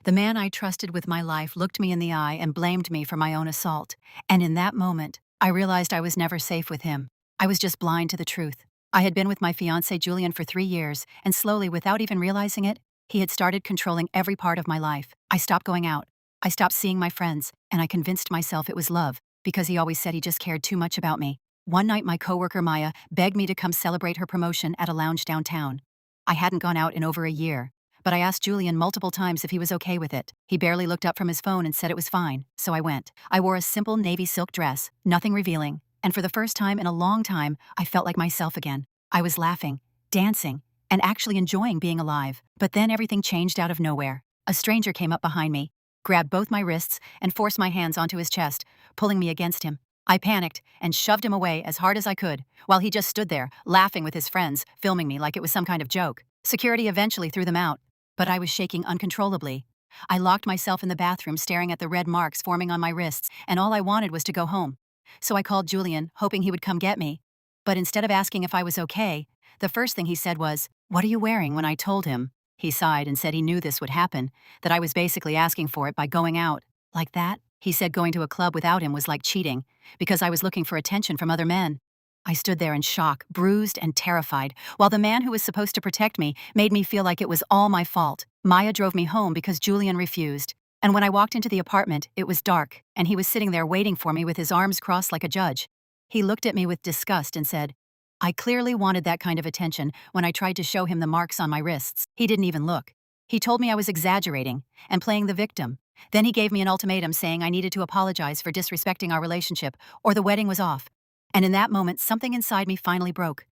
The man I trusted with my life looked me in the eye and blamed me for my own assault. And in that moment, I realized I was never safe with him. I was just blind to the truth. I had been with my fiancé Julian for 3 years, and slowly, without even realizing it, he had started controlling every part of my life. I stopped going out. I stopped seeing my friends, and I convinced myself it was love, because he always said he just cared too much about me. One night, my coworker Maya begged me to come celebrate her promotion at a lounge downtown. I hadn't gone out in over a year, but I asked Julian multiple times if he was okay with it. He barely looked up from his phone and said it was fine, so I went. I wore a simple navy silk dress, nothing revealing, and for the first time in a long time, I felt like myself again. I was laughing, dancing, and actually enjoying being alive. But then everything changed out of nowhere. A stranger came up behind me, grabbed both my wrists, and forced my hands onto his chest, pulling me against him. I panicked and shoved him away as hard as I could, while he just stood there, laughing with his friends, filming me like it was some kind of joke. Security eventually threw them out, but I was shaking uncontrollably. I locked myself in the bathroom staring at the red marks forming on my wrists, and all I wanted was to go home. So I called Julian, hoping he would come get me. But instead of asking if I was okay, the first thing he said was, "What are you wearing?" When I told him, he sighed and said he knew this would happen, that I was basically asking for it by going out. Like that? He said going to a club without him was like cheating, because I was looking for attention from other men. I stood there in shock, bruised and terrified, while the man who was supposed to protect me made me feel like it was all my fault. Maya drove me home because Julian refused. And when I walked into the apartment, it was dark, and he was sitting there waiting for me with his arms crossed like a judge. He looked at me with disgust and said, "I clearly wanted that kind of attention when I tried to show him the marks on my wrists." He didn't even look. He told me I was exaggerating and playing the victim. Then he gave me an ultimatum saying I needed to apologize for disrespecting our relationship, or the wedding was off. And in that moment, something inside me finally broke.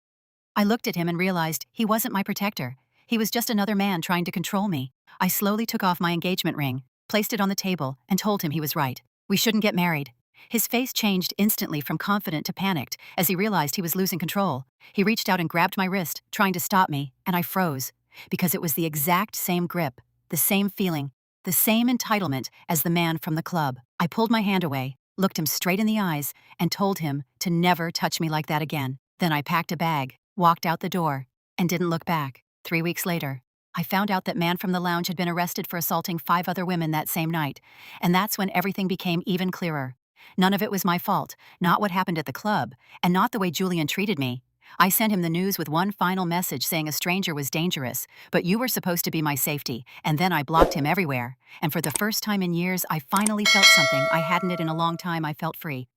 I looked at him and realized he wasn't my protector. He was just another man trying to control me. I slowly took off my engagement ring, placed it on the table, and told him he was right. We shouldn't get married. His face changed instantly from confident to panicked as he realized he was losing control. He reached out and grabbed my wrist, trying to stop me, and I froze, because it was the exact same grip, the same feeling, the same entitlement as the man from the club. I pulled my hand away, looked him straight in the eyes, and told him to never touch me like that again. Then I packed a bag, walked out the door, and didn't look back. 3 weeks later, I found out that man from the lounge had been arrested for assaulting 5 other women that same night, and that's when everything became even clearer. None of it was my fault, not what happened at the club, and not the way Julian treated me. I sent him the news with one final message saying a stranger was dangerous, but you were supposed to be my safety, and then I blocked him everywhere. And for the first time in years, I finally felt something I hadn't in a long time. I felt free.